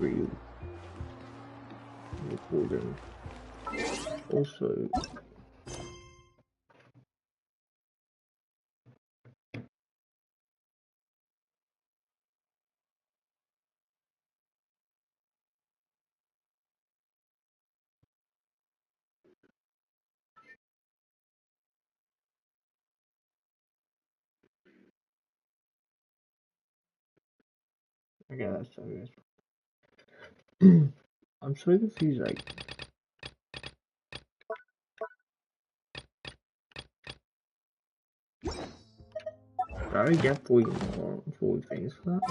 real recording. Also, okay, that's so good. I'm so confused, like, do I get 40 things for that?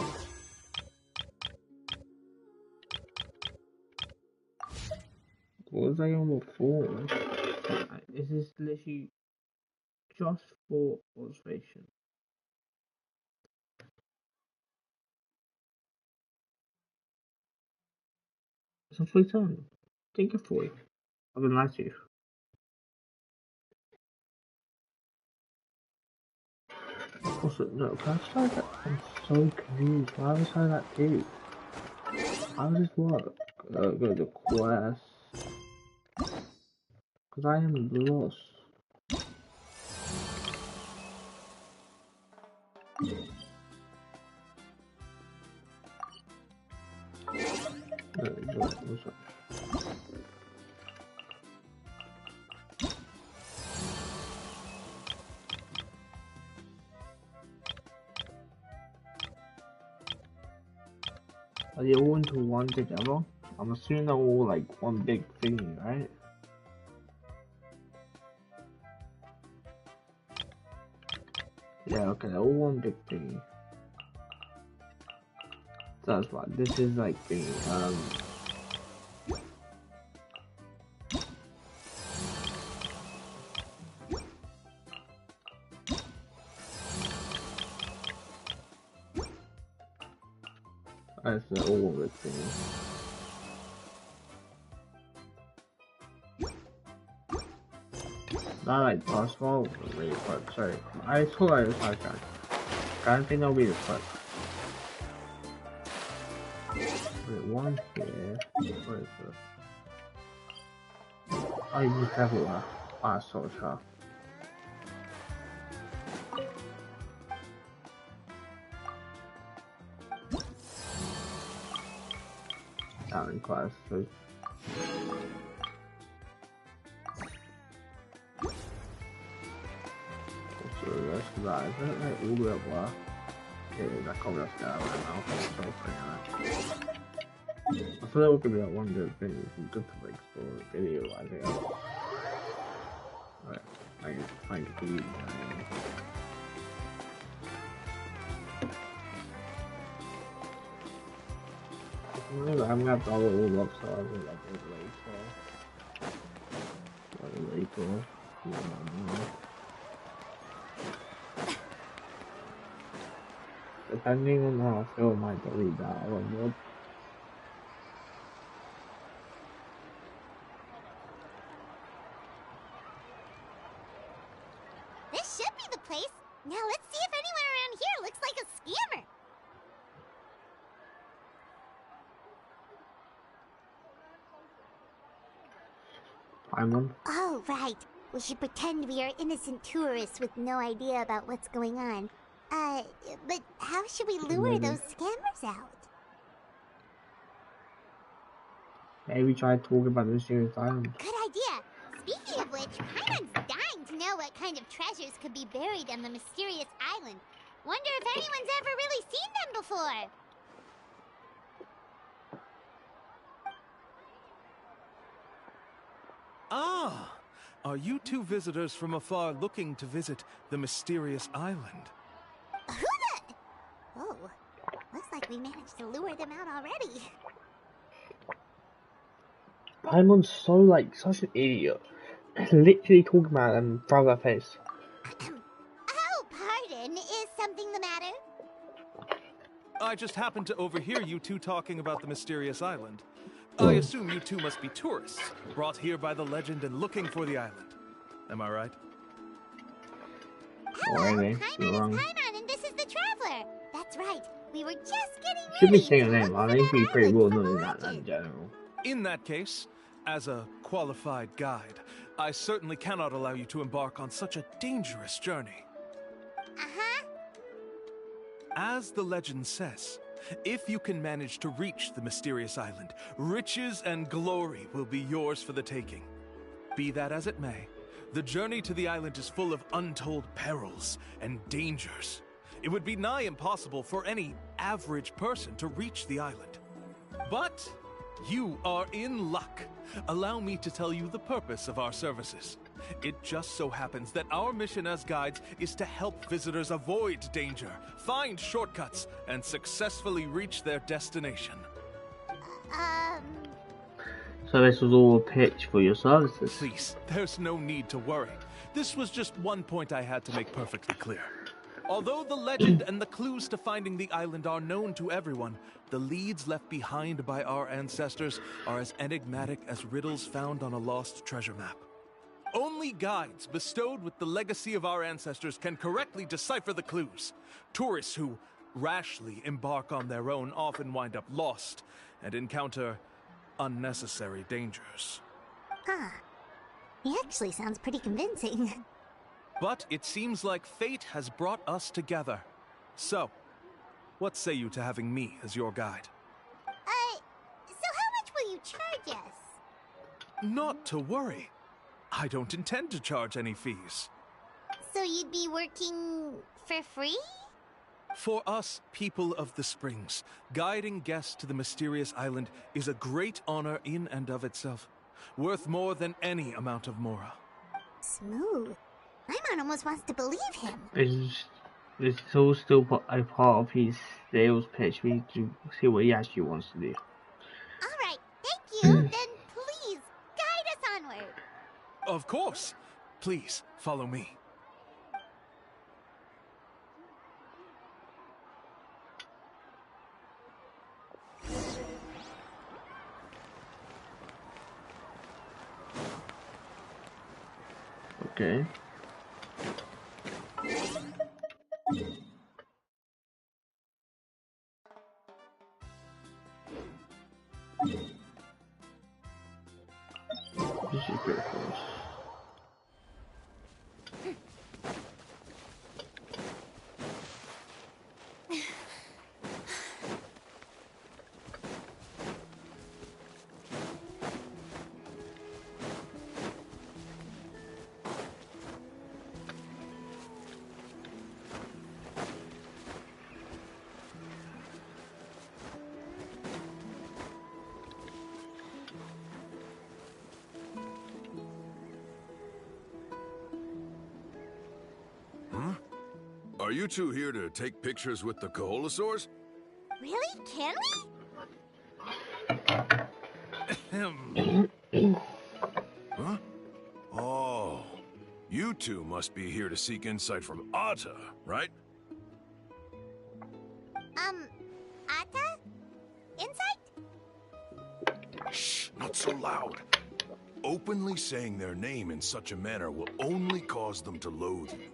What was I on before? Is this literally just for observation? It's a free time. Take it for you. I've been nice to you. Also, no, can I try that? I'm so confused. Why was I that too? How does this work? Go to quest. Because I am lost. What's up? Are they all into one together? I'm assuming they're all like one big thing, right? Yeah, okay, they're all one big thing. So that's why this is like the that's the all one big thing. Not like possible, really quick. Sorry, I thought I was like that. I don't think that'll be the quick. Wait, one here. What is this? Oh, you just everywhere. Ah, so sharp. Down in class, so. So that's that. Is that like all the way up there? Yeah, that covers us down right now. So pretty nice. I thought that would be that one good thing. It's good to like explore a video, I think. Alright, I can find a video. I'm gonna have to all the up, so I'll be like later. Depending on how I feel, I might delete that or not. This should be the place. Now let's see if anyone around here looks like a scammer. Paimon? Oh, right. We should pretend we are innocent tourists with no idea about what's going on. But how should we lure those scammers out? Maybe try talking about the mysterious island. Good idea. Speaking of which, Paimon's dying to know what kind of treasures could be buried on the mysterious island. Wonder if anyone's ever really seen them before. Ah! Are you two visitors from afar looking to visit the mysterious island? Who the... Oh, looks like we managed to lure them out already. Paimon's so like such an idiot. Literally talking about them in front of their face. Oh, pardon. Is something the matter? I just happened to overhear you two talking about the mysterious island. I assume you two must be tourists, brought here by the legend and looking for the island. Am I right? Hello, Paimon is Paimon, and this is the Traveler. That's right. We we're just getting Should be ready saying to her name. look I for think that be pretty island well from known the in that in legend. general. In that case, as a qualified guide, I certainly cannot allow you to embark on such a dangerous journey. Uh-huh. As the legend says, if you can manage to reach the mysterious island, riches and glory will be yours for the taking. Be that as it may, the journey to the island is full of untold perils and dangers. It would be nigh impossible for any average person to reach the island. But you are in luck. Allow me to tell you the purpose of our services. It just so happens that our mission as guides is to help visitors avoid danger, find shortcuts, and successfully reach their destination. So this was all a pitch for your services. Please, there's no need to worry. This was just one point I had to make perfectly clear. Although the legend and the clues to finding the island are known to everyone, the leads left behind by our ancestors are as enigmatic as riddles found on a lost treasure map. Only guides bestowed with the legacy of our ancestors can correctly decipher the clues. Tourists who rashly embark on their own often wind up lost and encounter unnecessary dangers. Huh. He actually sounds pretty convincing. But it seems like fate has brought us together. So, what say you to having me as your guide? So how much will you charge us? Not to worry. I don't intend to charge any fees. So you'd be working for free? For us, people of the Springs, guiding guests to the mysterious island is a great honor in and of itself, worth more than any amount of mora. Smooth. Paimon almost wants to believe him. It's all still a part of his sales pitch. We need to see what he actually wants to do. All right, thank you. Then please, guide us onward. Of course. Please, follow me. Okay. This is pretty close. Are you two here to take pictures with the Koholosaurs? Really? Can we? Huh? Oh, you two must be here to seek insight from Atta, right? Atta? Insight? Shh, not so loud. Openly saying their name in such a manner will only cause them to loathe you.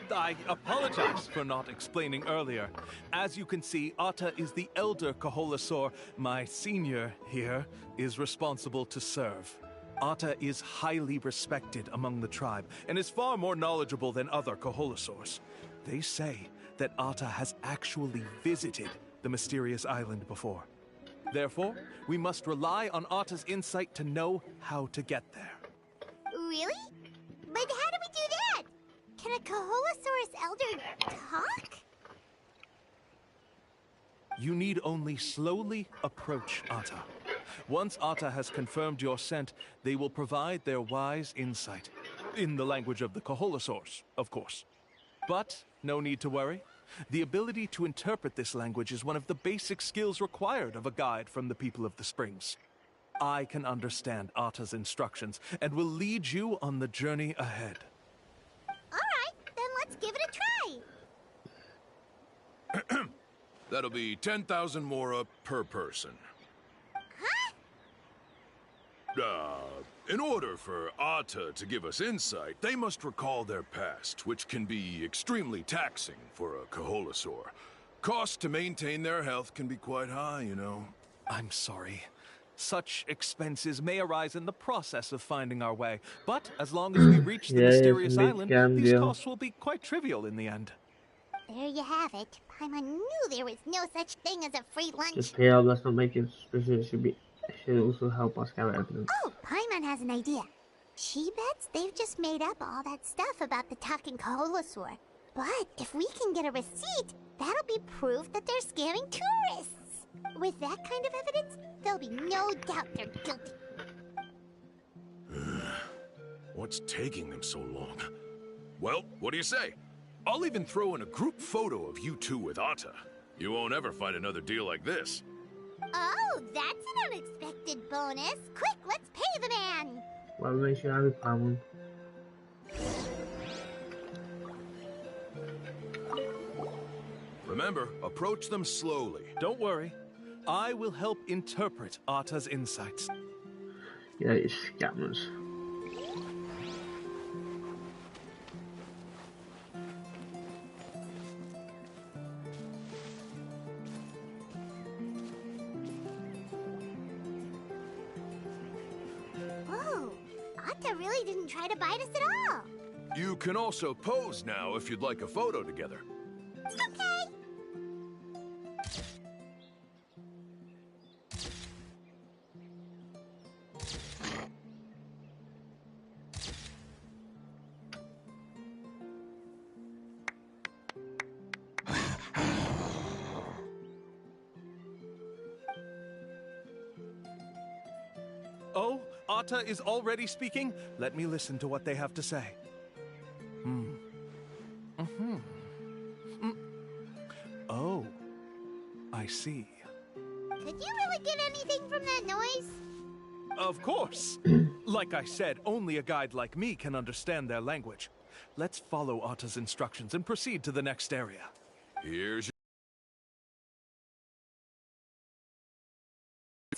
I apologize for not explaining earlier. As you can see, Atta is the elder Koholosaur. My senior here is responsible to serve. Atta is highly respected among the tribe and is far more knowledgeable than other Koholosaurs. They say that Atta has actually visited the mysterious island before. Therefore, we must rely on Atta's insight to know how to get there. Really? But how do we do that? Can a Koholosaurus elder talk? You need only slowly approach Atta. Once Atta has confirmed your scent, they will provide their wise insight. In the language of the Koholosaurs, of course. But no need to worry. The ability to interpret this language is one of the basic skills required of a guide from the people of the Springs. I can understand Atta's instructions and will lead you on the journey ahead. All right, then let's give it a try. That'll be 10,000 mora per person. Huh? In order for Ata to give us insight, they must recall their past, which can be extremely taxing for a Kaholasaur. Costs to maintain their health can be quite high, you know. I'm sorry. Such expenses may arise in the process of finding our way, but as long as we reach the mysterious island, these costs will be quite trivial in the end. There you have it. Paimon knew there was no such thing as a free lunch. Just pay out, let's not make it suspicious. Should also help us gather evidence. Oh, Paimon has an idea. She bets they've just made up all that stuff about the talking Kaholasaur. But if we can get a receipt, that'll be proof that they're scamming tourists. With that kind of evidence, there'll be no doubt they're guilty. What's taking them so long? Well, what do you say? I'll even throw in a group photo of you two with Ata. You won't ever find another deal like this. Oh, that's an unexpected bonus. Quick, let's pay the man. Well, make sure I have a problem. Remember, approach them slowly. Don't worry. I will help interpret Ata's insights. Yeah, it's scammers. Whoa, Ata really didn't try to bite us at all. You can also pose now if you'd like a photo together. Okay. Oh, Ata is already speaking? Let me listen to what they have to say. Oh, I see. Could you really get anything from that noise? Of course. Like I said, only a guide like me can understand their language. Let's follow Ata's instructions and proceed to the next area. Here's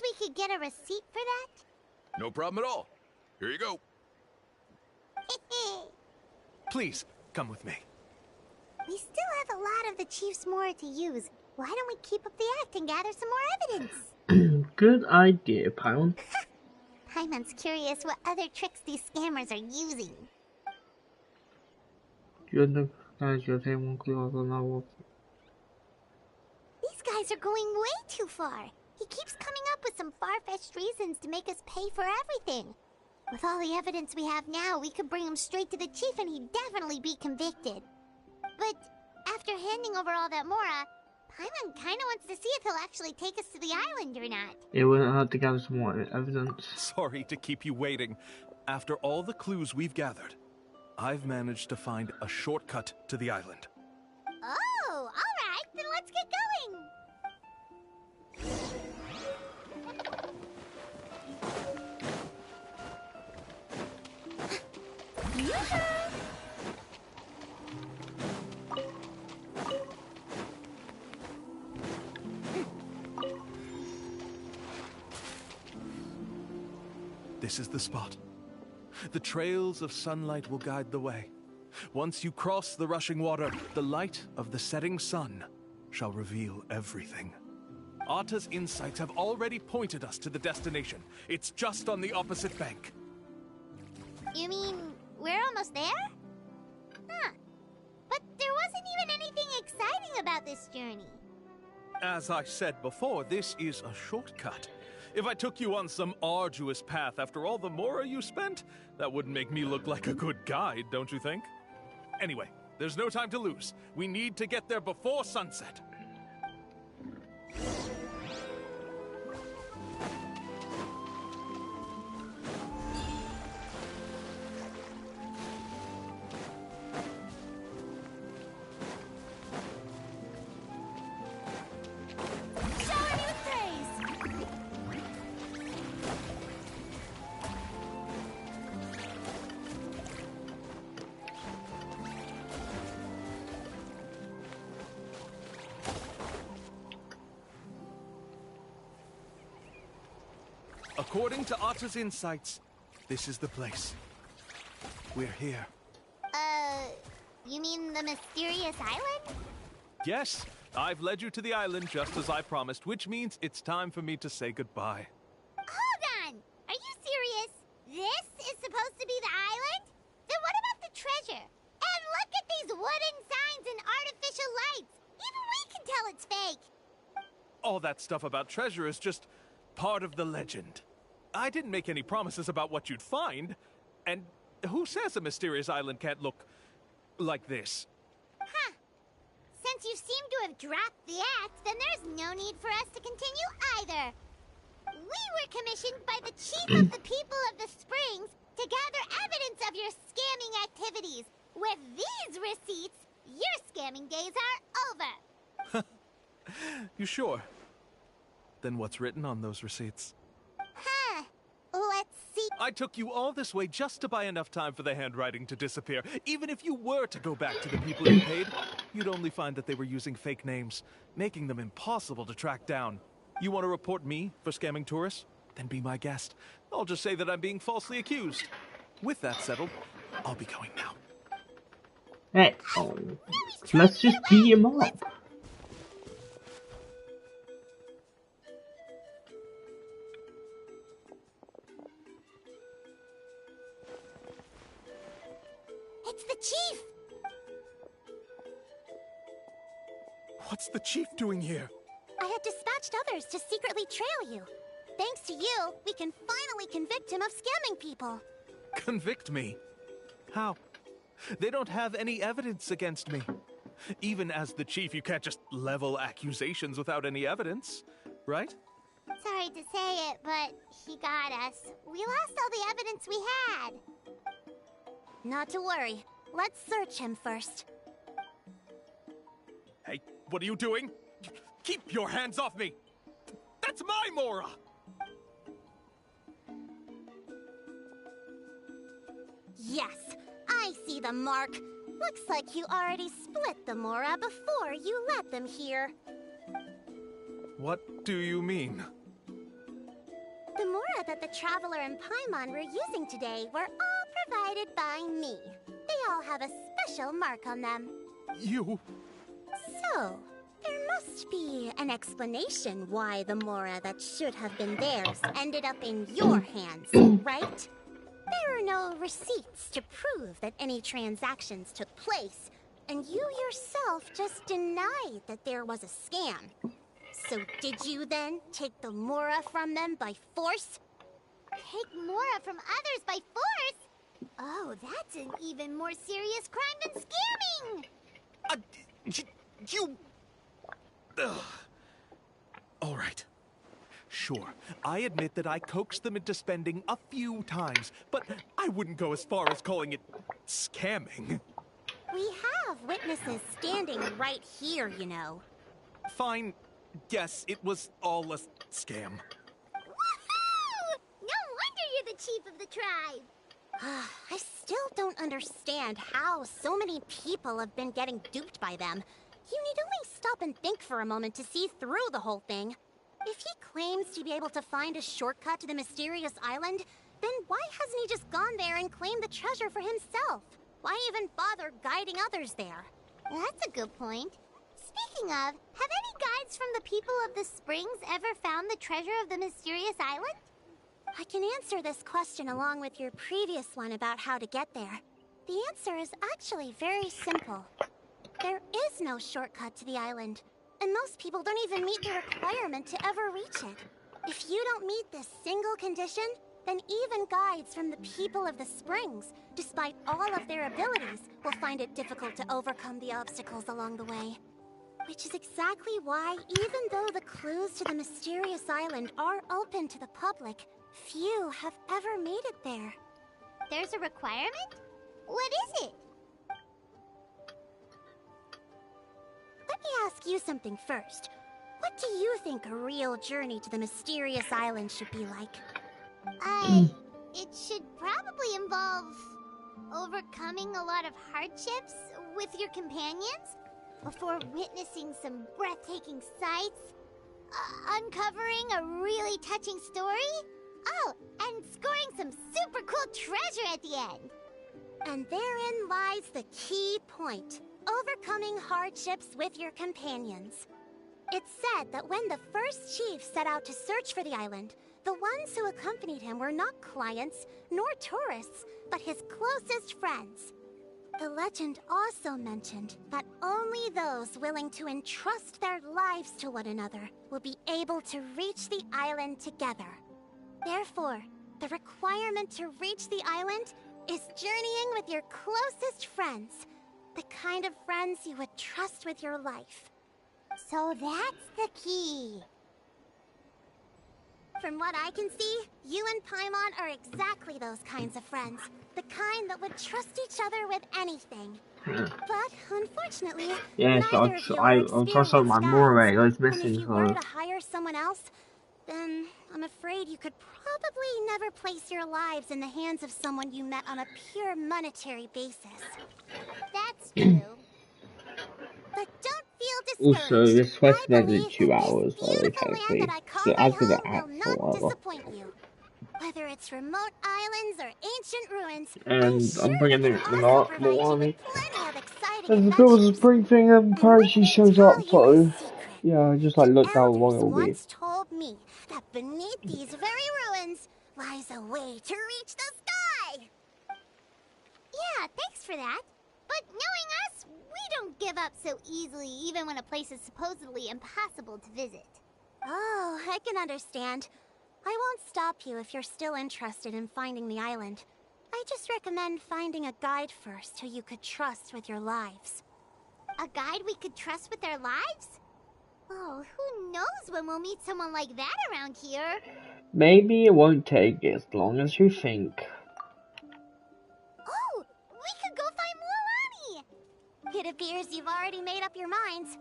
We could get a receipt for that? no problem at all. Here you go. Please, come with me. We still have a lot of the Chief's Mora to use. Why don't we keep up the act and gather some more evidence? Good idea, Paimon. Paimon's curious what other tricks these scammers are using. You guys, you'll take one clue also now. These guys are going way too far. He keeps coming up with some far-fetched reasons to make us pay for everything. With all the evidence we have now, we could bring him straight to the chief and he'd definitely be convicted. But after handing over all that Mora, Paimon kinda wants to see if he'll actually take us to the island or not. Yeah, we're gonna have to gather some more evidence. Sorry to keep you waiting. After all the clues we've gathered, I've managed to find a shortcut to the island. Oh, alright, then let's get going! This is the spot. The trails of sunlight will guide the way. Once you cross the rushing water, the light of the setting sun shall reveal everything. Ata's insights have already pointed us to the destination. It's just on the opposite bank. You mean, we're almost there? Huh. But there wasn't even anything exciting about this journey. As I said before, this is a shortcut. If I took you on some arduous path after all the Mora you spent, that wouldn't make me look like a good guide, don't you think? Anyway, there's no time to lose. We need to get there before sunset. According to Atta's insights, this is the place. We're here. You mean the mysterious island? Yes, I've led you to the island just as I promised, which means it's time for me to say goodbye. Hold on! Are you serious? This is supposed to be the island? Then what about the treasure? And look at these wooden signs and artificial lights! Even we can tell it's fake! All that stuff about treasure is just part of the legend. I didn't make any promises about what you'd find. And who says a mysterious island can't look like this? Huh. Since you seem to have dropped the act, then there's no need for us to continue either. We were commissioned by the chief of the people of the Springs to gather evidence of your scamming activities. With these receipts, your scamming days are over. You sure? Then what's written on those receipts? Huh. Let's see. I took you all this way just to buy enough time for the handwriting to disappear. Even if you were to go back to the people you paid, you'd only find that they were using fake names, making them impossible to track down. You want to report me for scamming tourists? Then be my guest. I'll just say that I'm being falsely accused. With that settled, I'll be going now. Hey, let's just beat him up. It's the chief! What's the chief doing here? I had dispatched others to secretly trail you. Thanks to you, we can finally convict him of scamming people. Convict me? How? They don't have any evidence against me. Even as the chief, you can't just level accusations without any evidence, right? Sorry to say it, but he got us. We lost all the evidence we had. Not to worry. Let's search him first. Hey, what are you doing? Keep your hands off me! That's my Mora! Yes, I see the mark. Looks like you already split the Mora before you let them here. What do you mean? The Mora that the Traveler and Paimon were using today were all provided by me. They all have a special mark on them. You... So, there must be an explanation why the Mora that should have been theirs ended up in your hands, right? There are no receipts to prove that any transactions took place, and you yourself just denied that there was a scam. So did you then take the Mora from them by force? Take Mora from others by force? Oh, that's an even more serious crime than scamming! You... Ugh. All right. Sure, I admit that I coaxed them into spending a few times, but I wouldn't go as far as calling it scamming. We have witnesses standing right here, you know. Fine. Yes, it was all a scam. Woohoo! No wonder you're the chief of the tribe! I still don't understand how so many people have been getting duped by them. You need only stop and think for a moment to see through the whole thing. If he claims to be able to find a shortcut to the mysterious island, then why hasn't he just gone there and claimed the treasure for himself? Why even bother guiding others there? That's a good point. Speaking of, have any guides from the people of the Springs ever found the treasure of the mysterious island? I can answer this question along with your previous one about how to get there. The answer is actually very simple. There is no shortcut to the island, and most people don't even meet the requirement to ever reach it. If you don't meet this single condition, then even guides from the people of the Springs, despite all of their abilities, will find it difficult to overcome the obstacles along the way. Which is exactly why, even though the clues to the mysterious island are open to the public, few have ever made it there. There's a requirement? What is it? Let me ask you something first. What do you think a real journey to the mysterious island should be like? It should probably involve overcoming a lot of hardships with your companions before witnessing some breathtaking sights, uncovering a really touching story, Oh, and scoring some super cool treasure at the end. And therein lies the key point. Overcoming hardships with your companions. It's said that when the first chief set out to search for the island, the ones who accompanied him were not clients nor tourists, but his closest friends. The legend also mentioned that only those willing to entrust their lives to one another will be able to reach the island together. Therefore, the requirement to reach the island is journeying with your closest friends, the kind of friends you would trust with your life. So that's the key. From what I can see, you and Paimon are exactly those kinds of friends. The kind that would trust each other with anything. But unfortunately, Yes, neither of you are I'll trust out experienced my Moray. guides. Those And if missing you were her. to hire someone else, then I'm afraid you could probably never place your lives in the hands of someone you met on a pure monetary basis. That's true. But don't feel Also, discouraged. this quest I meant believe 2 that hours, this by the way, beautiful land technically. that I call So my as for the home act will or not whatever. disappoint you. Whether it's remote islands or ancient ruins, I'm And sure I'm bringing they the can also provide you Moani. with plenty of exciting And there was a adventures. spring thing and And apparently let she me shows tell up, you a so secret. yeah, I just like The looked how long elders it will be. once told me that beneath these very ruins lies a way to reach the sky. Yeah, thanks for that. But knowing us, we don't give up so easily even when a place is supposedly impossible to visit. Oh, I can understand. I won't stop you if you're still interested in finding the island. I just recommend finding a guide first who you could trust with your lives. A guide we could trust with our lives? Oh, who knows when we'll meet someone like that around here? Maybe it won't take as long as you think. Oh, we could go find Mualani! It appears you've already made up your minds.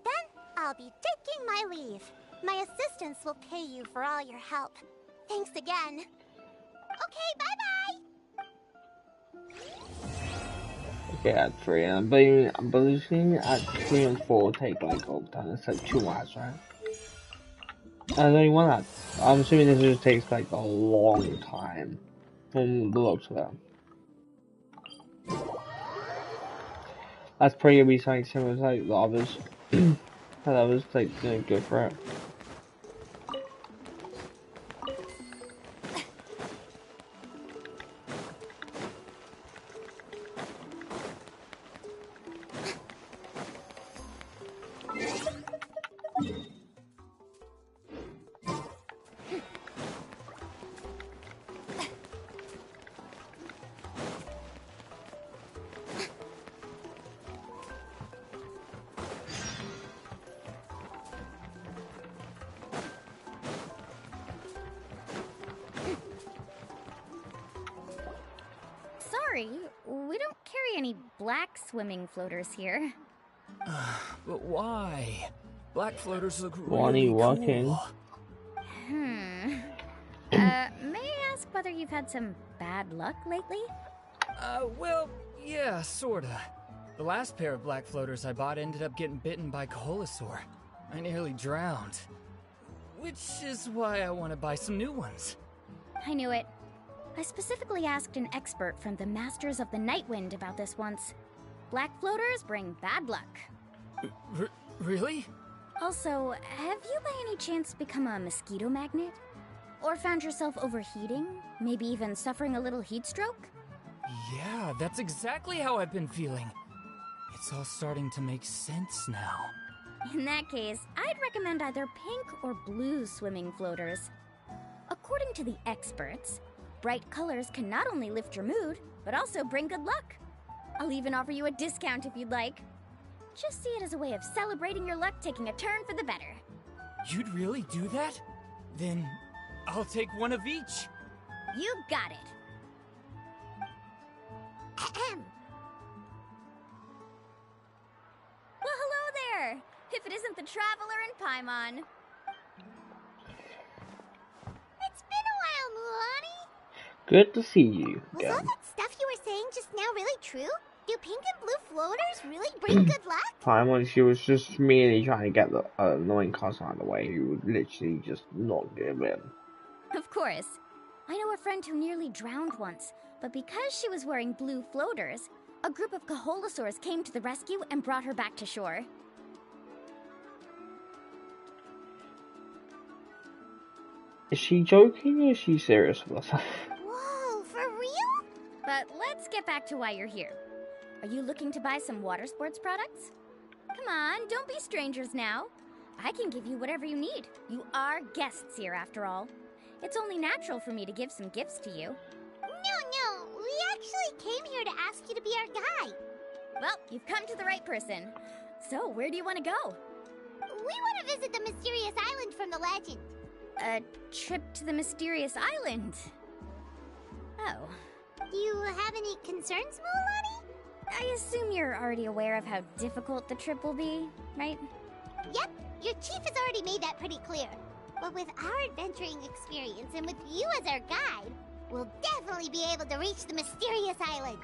Then I'll be taking my leave. My assistants will pay you for all your help. Thanks again. Okay, bye-bye! Okay, at 3, and I'm believing at 3 and 4 take like all the time. It's like 2 hours, right? And only one that. I'm assuming this just takes like a long time from the looks of them. That's probably gonna be something similar to like the others. And others like go for it. Sorry, we don't carry any black swimming floaters here. But why? Black floaters look Wani really walking. cool. May I ask whether you've had some bad luck lately? Well, yeah, sorta. The last pair of black floaters I bought ended up getting bitten by Coholosaur. I nearly drowned. Which is why I want to buy some new ones. I knew it. I specifically asked an expert from the Masters of the Nightwind about this once. Black floaters bring bad luck. Really? Also, have you by any chance become a mosquito magnet? Or found yourself overheating? Maybe even suffering a little heat stroke? Yeah, that's exactly how I've been feeling. It's all starting to make sense now. In that case, I'd recommend either pink or blue swimming floaters. According to the experts, bright colors can not only lift your mood, but also bring good luck. I'll even offer you a discount if you'd like. Just see it as a way of celebrating your luck taking a turn for the better. You'd really do that? Then I'll take one of each. You got it. Ahem. Well, hello there! If it isn't the Traveler in Paimon. It's been a while, Mualani. Good to see you Was all again. that stuff you were saying just now really true? Do pink and blue floaters really bring good luck? Time when she was just merely trying to get the annoying cousin out of the way, who would literally just not give in. Of course. I know a friend who nearly drowned once, but because she was wearing blue floaters, a group of Kaholosaurs came to the rescue and brought her back to shore. Is she joking or is she serious with herself? Whoa, for real? But let's get back to why you're here. Are you looking to buy some water sports products? Come on, don't be strangers now. I can give you whatever you need. You are guests here, after all. It's only natural for me to give some gifts to you. No, we actually came here to ask you to be our guide. Well, you've come to the right person. So, where do you want to go? We want to visit the mysterious island from the legend. A trip to the mysterious island. Oh. Do you have any concerns, Mulani? I assume you're already aware of how difficult the trip will be, right? Yep, your chief has already made that pretty clear. But with our adventuring experience and with you as our guide, we'll definitely be able to reach the mysterious island.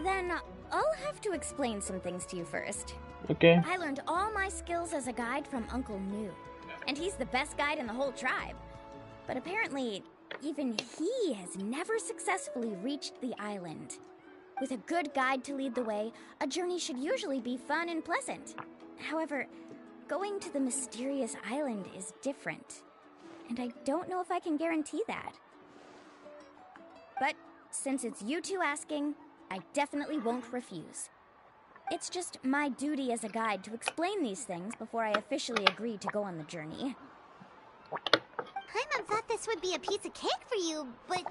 Then I'll have to explain some things to you first. Okay. I learned all my skills as a guide from Uncle New, and he's the best guide in the whole tribe. But apparently, even he has never successfully reached the island. With a good guide to lead the way, a journey should usually be fun and pleasant. However, going to the mysterious island is different, and I don't know if I can guarantee that. But since it's you two asking, I definitely won't refuse. It's just my duty as a guide to explain these things before I officially agree to go on the journey. Paimon thought this would be a piece of cake for you, but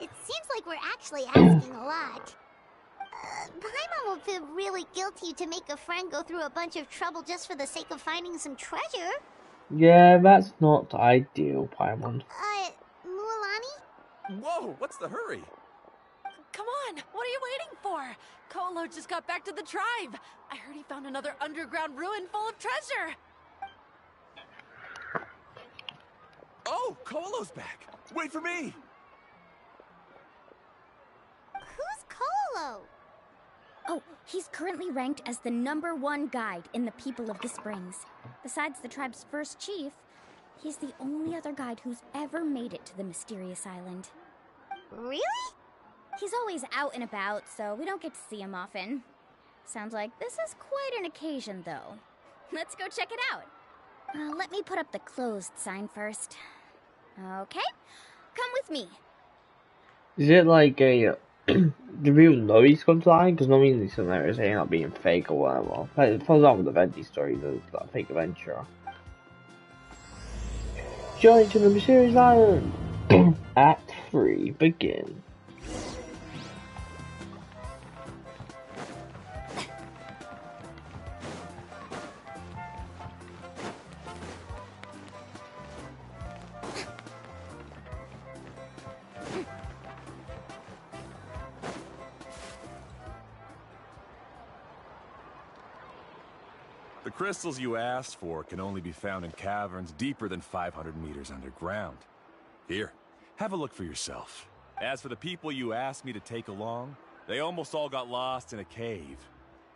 it seems like we're actually asking a lot. Paimon will feel really guilty to make a friend go through a bunch of trouble just for the sake of finding some treasure. Yeah, that's not ideal, Paimon. Mulani? Whoa, what's the hurry? Come on, what are you waiting for? Kolo just got back to the tribe. I heard he found another underground ruin full of treasure. Oh, Kolo's back. Wait for me. Who's Kolo? Oh, he's currently ranked as the #1 guide in the People of the Springs. Besides the tribe's first chief, he's the only other guide who's ever made it to the mysterious island. Really? He's always out and about, so we don't get to see him often. Sounds like this is quite an occasion, though. Let's go check it out. Let me put up the closed sign first. Okay, come with me. Is it like a... do people know he's going to die? Because normally these scenarios they end up being fake or whatever. Like, for example, the Venti story, the fake adventurer. Journey to the mysterious island! Act 3, begin. The crystals you asked for can only be found in caverns deeper than 500 meters underground. Here, have a look for yourself. As for the people you asked me to take along, they almost all got lost in a cave.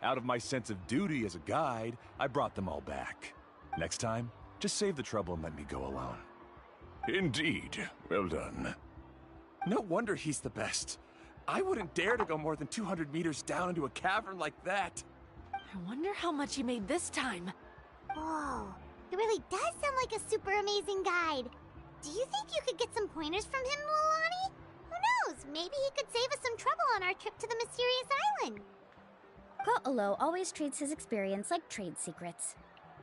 Out of my sense of duty as a guide, I brought them all back. Next time, just save the trouble and let me go alone. Indeed. Well done. No wonder he's the best. I wouldn't dare to go more than 200 meters down into a cavern like that. I wonder how much he made this time. Whoa, it really does sound like a super amazing guide. Do you think you could get some pointers from him, Mulani? Who knows, maybe he could save us some trouble on our trip to the mysterious island. Ko'olo always treats his experience like trade secrets.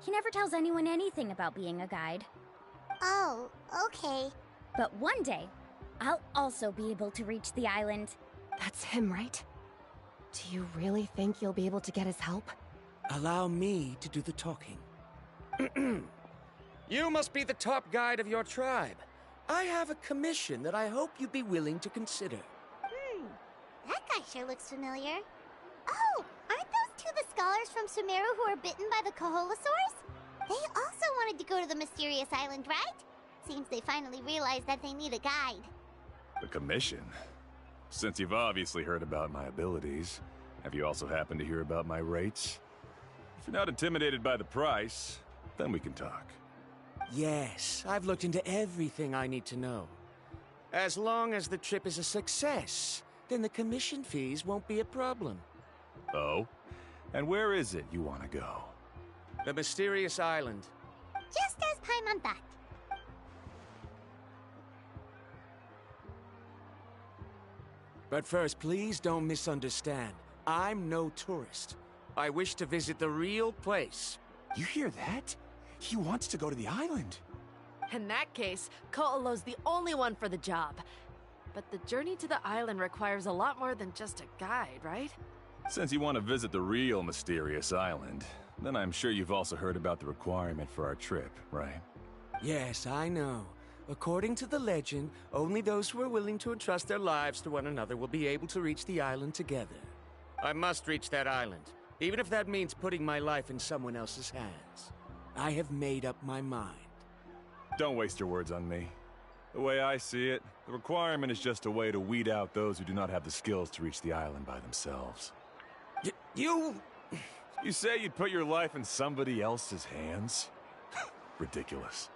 He never tells anyone anything about being a guide. Oh, okay. But one day, I'll also be able to reach the island. That's him, right? Do you really think you'll be able to get his help? Allow me to do the talking. You must be the top guide of your tribe. I have a commission that I hope you'd be willing to consider. That guy sure looks familiar. Oh, aren't those two the scholars from Sumeru who were bitten by the Kaholosaurs? They also wanted to go to the mysterious island, right? Seems they finally realized that they need a guide. The commission? Since you've obviously heard about my abilities, have you also happened to hear about my rates? If you're not intimidated by the price, then we can talk. Yes, I've looked into everything I need to know. As long as the trip is a success, then the commission fees won't be a problem. Oh? And where is it you want to go? The mysterious island. Just as Paimon thought. But first, please don't misunderstand. I'm no tourist. I wish to visit the real place. You hear that? He wants to go to the island. In that case, Ko'olo's the only one for the job. But the journey to the island requires a lot more than just a guide, right? Since you want to visit the real mysterious island, then I'm sure you've also heard about the requirement for our trip, right? Yes, I know. According to the legend, only those who are willing to entrust their lives to one another will be able to reach the island together. I must reach that island, even if that means putting my life in someone else's hands. I have made up my mind. Don't waste your words on me. The way I see it, the requirement is just a way to weed out those who do not have the skills to reach the island by themselves. You say you'd put your life in somebody else's hands? Ridiculous.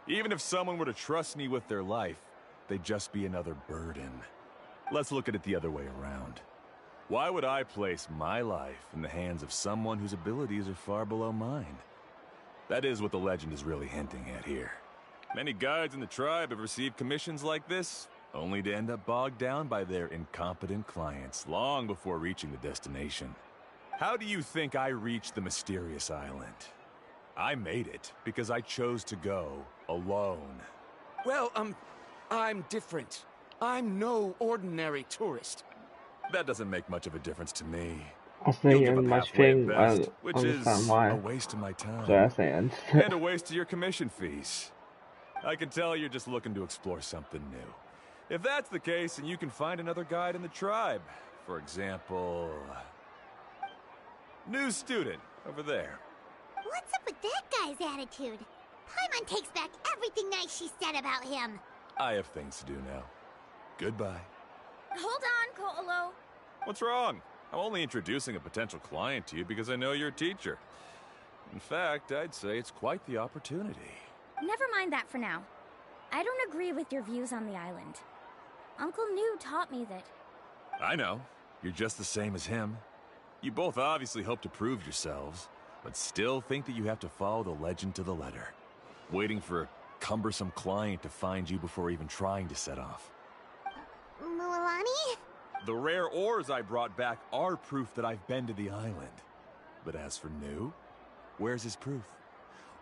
Even if someone were to trust me with their life, they'd just be another burden. Let's look at it the other way around. Why would I place my life in the hands of someone whose abilities are far below mine? That is what the legend is really hinting at here. Many guides in the tribe have received commissions like this, only to end up bogged down by their incompetent clients long before reaching the destination. How do you think I reached the mysterious island? I made it because I chose to go alone. Well, I'm different. I'm no ordinary tourist. That doesn't make much of a difference to me. I You'll think give up much halfway thing at I best, which is understand why. a waste of my time. So I think. And a waste of your commission fees. I can tell you're just looking to explore something new. If that's the case, then you can find another guide in the tribe. For example... new student, over there. What's up with that guy's attitude? Paimon takes back everything nice she said about him. I have things to do now. Goodbye. Hold on, Ko'olo. What's wrong? I'm only introducing a potential client to you because I know you're a teacher. In fact, I'd say it's quite the opportunity. Never mind that for now. I don't agree with your views on the island. Uncle New taught me that... I know. You're just the same as him. You both obviously hope to prove yourselves, but still think that you have to follow the legend to the letter. Waiting for a cumbersome client to find you before even trying to set off. Mualani? The rare ores I brought back are proof that I've been to the island. But as for New, where's his proof?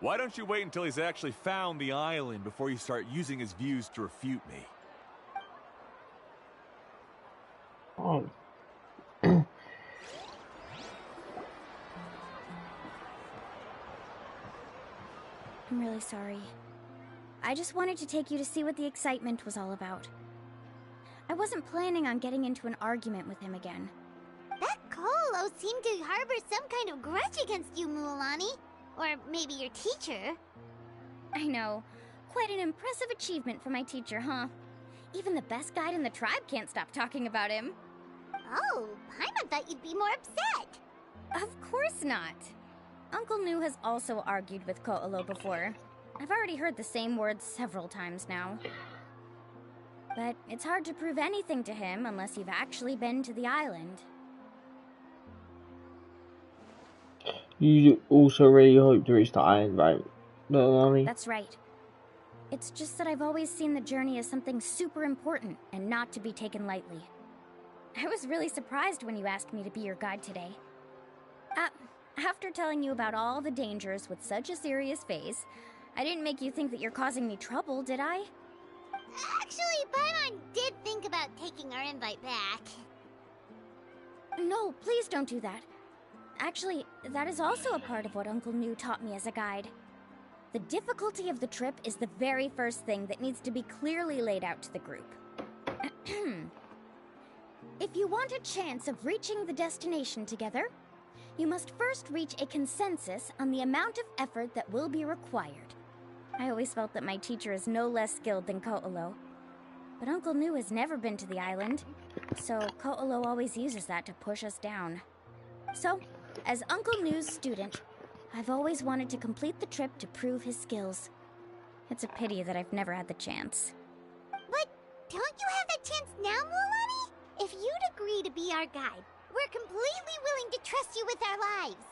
Why don't you wait until he's actually found the island before you start using his views to refute me? Oh. I'm really sorry. I just wanted to take you to see what the excitement was all about. I wasn't planning on getting into an argument with him again. That Ko'olo seemed to harbor some kind of grudge against you, Mualani. Or maybe your teacher. I know. Quite an impressive achievement for my teacher, huh? Even the best guide in the tribe can't stop talking about him. Oh, Paimon thought you'd be more upset. Of course not. Uncle New has also argued with Ko'olo before. I've already heard the same words several times now. But it's hard to prove anything to him unless you've actually been to the island. You also really hope to reach the island, right, Mualani? That's right. It's just that I've always seen the journey as something super important and not to be taken lightly. I was really surprised when you asked me to be your guide today. After telling you about all the dangers with such a serious face, I didn't make you think that you're causing me trouble, did I? Actually, Paimon did think about taking our invite back. No, please don't do that. Actually, that is also a part of what Uncle New taught me as a guide. The difficulty of the trip is the very first thing that needs to be clearly laid out to the group. If you want a chance of reaching the destination together, you must first reach a consensus on the amount of effort that will be required. I always felt that my teacher is no less skilled than Ko'olo. But Uncle New has never been to the island, so Ko'olo always uses that to push us down. So, as Uncle New's student, I've always wanted to complete the trip to prove his skills. It's a pity that I've never had the chance. But Don't you have that chance now, Mulani? If you'd agree to be our guide, we're completely willing to trust you with our lives.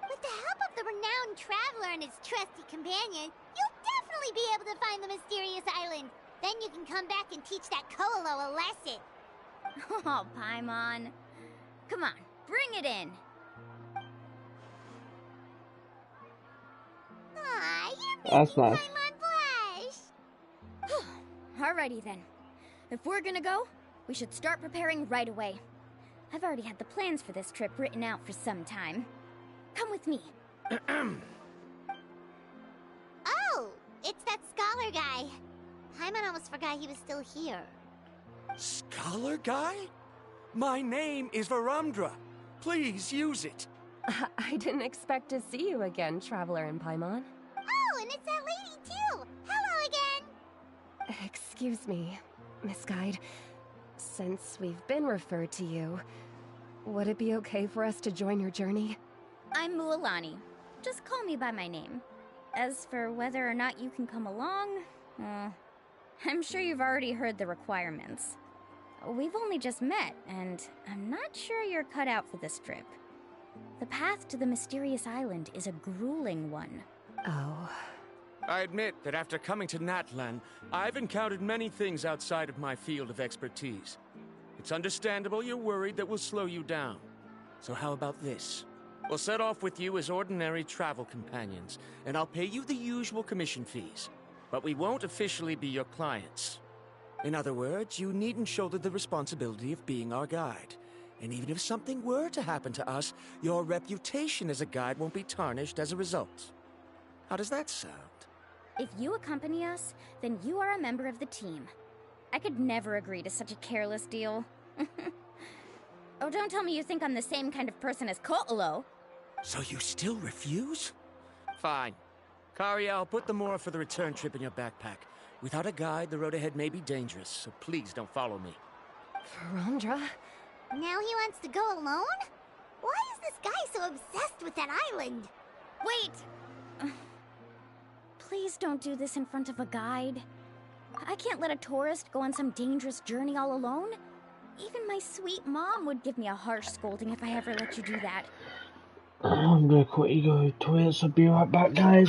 With the help of the renowned traveler and his trusty companion, you'll definitely be able to find the mysterious island. Then you can come back and teach that Koalo a lesson. Oh, Paimon. Come on, bring it in. Aw, you're That's making nice. Paimon blush. Alrighty then. If we're gonna go, we should start preparing right away. I've already had the plans for this trip written out for some time. Come with me. Oh, it's that scholar guy. Paimon almost forgot he was still here. Scholar guy? My name is Varamdra. Please use it. I didn't expect to see you again, Traveler and Paimon. Oh, and it's that lady too. Hello again. Excuse me, Miss Guide. Since we've been referred to you, would it be okay for us to join your journey? I'm Mualani. Just call me by my name. As for whether or not you can come along, I'm sure you've already heard the requirements. We've only just met, and I'm not sure you're cut out for this trip. The path to the mysterious island is a grueling one. Oh. I admit that after coming to Natlan, I've encountered many things outside of my field of expertise. It's understandable you're worried that we'll slow you down. So how about this? We'll set off with you as ordinary travel companions, and I'll pay you the usual commission fees. But we won't officially be your clients. In other words, you needn't shoulder the responsibility of being our guide. And even if something were to happen to us, your reputation as a guide won't be tarnished as a result. How does that sound? If you accompany us, then you are a member of the team. I could never agree to such a careless deal. Oh, don't tell me you think I'm the same kind of person as Ko'olo. So you still refuse? Fine. Kariel, put the more for the return trip in your backpack. Without a guide, the road ahead may be dangerous, so please don't follow me. Varamdra? Now he wants to go alone? Why is this guy so obsessed with that island? Wait! Please don't do this in front of a guide. I can't let a tourist go on some dangerous journey all alone. Even my sweet mom would give me a harsh scolding if I ever let you do that. I'm gonna quickly go to the toilet, so be right back, guys.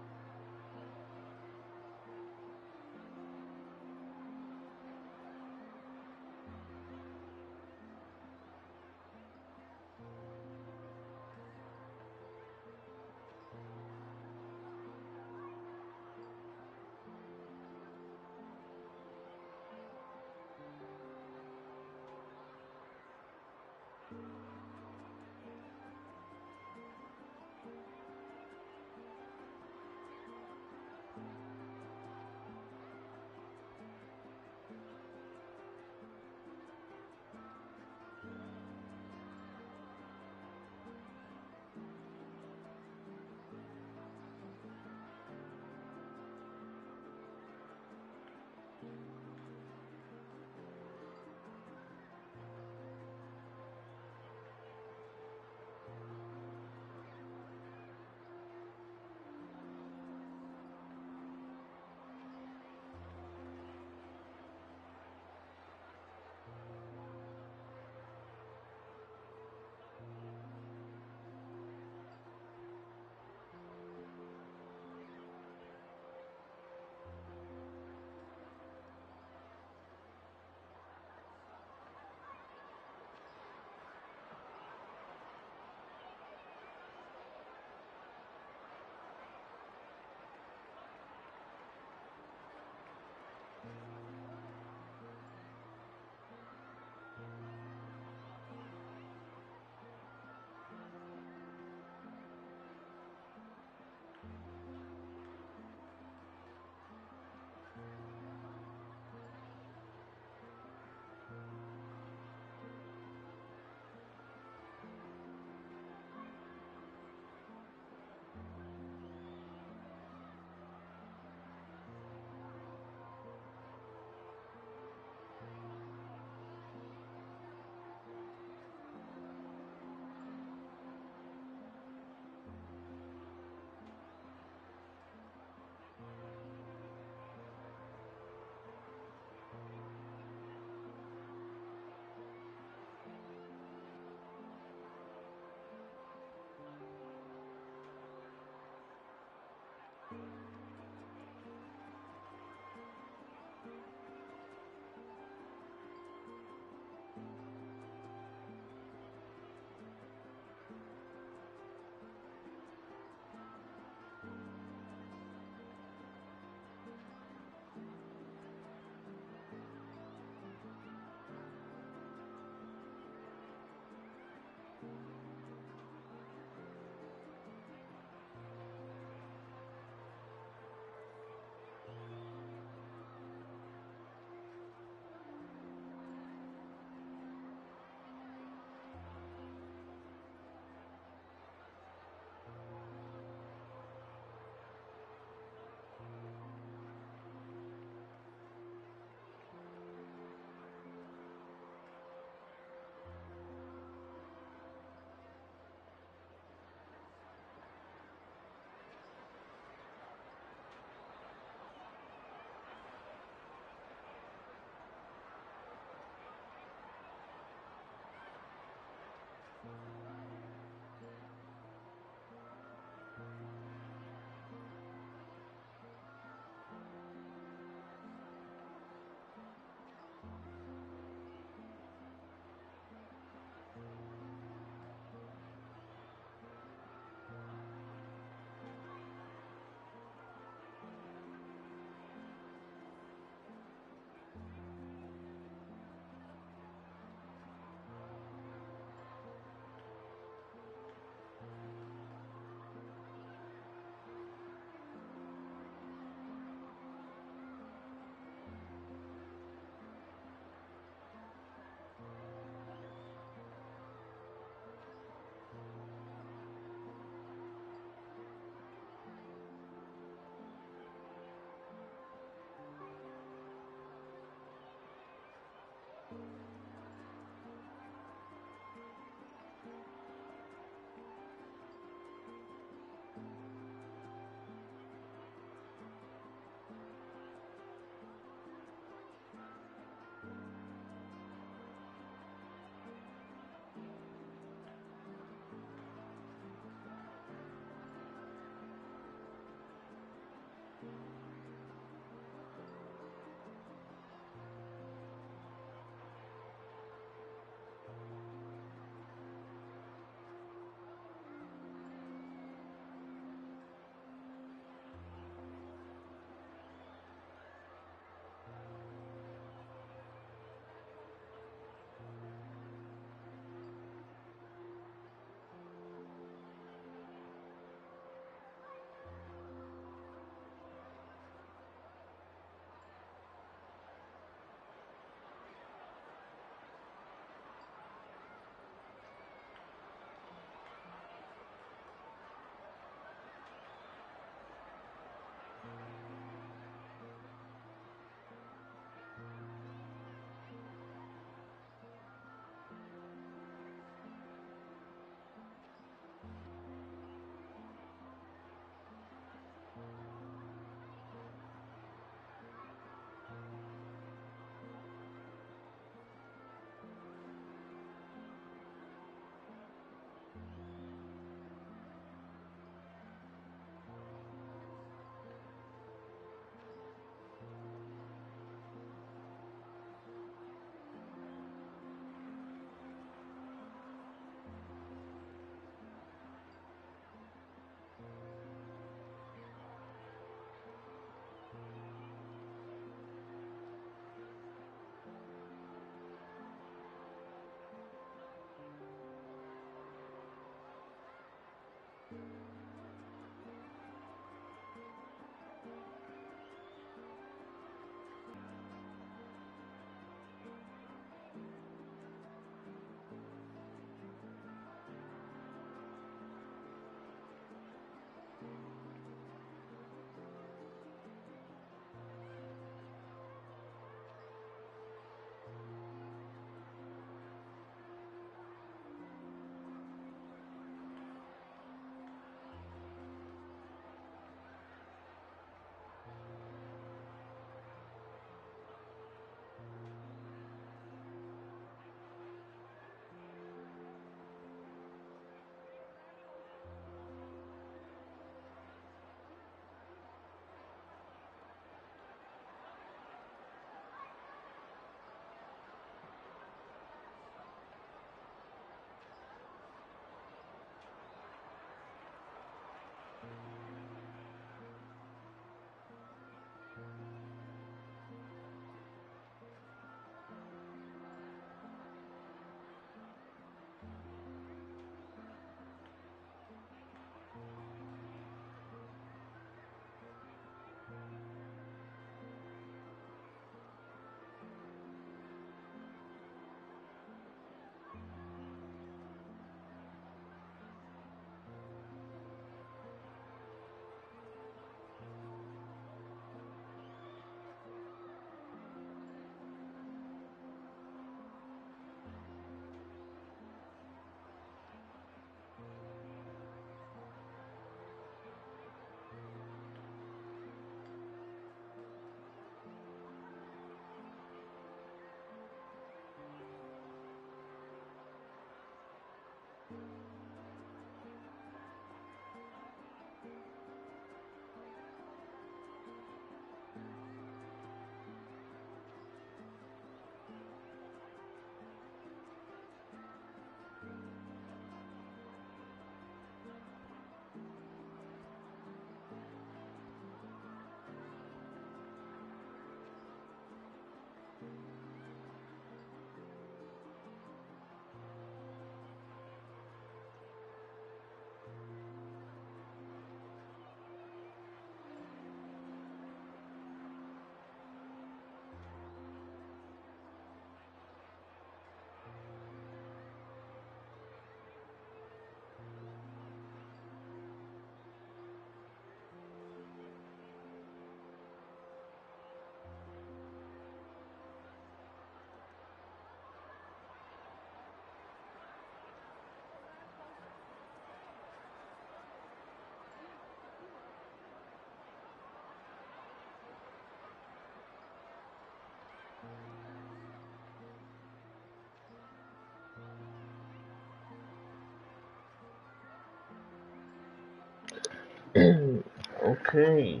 Okay.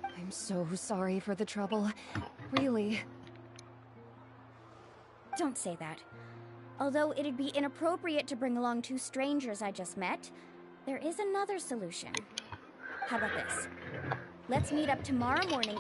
I'm so sorry for the trouble. Really. Don't say that. Although it'd be inappropriate to bring along two strangers I just met, there is another solution. How about this? Let's meet up tomorrow morning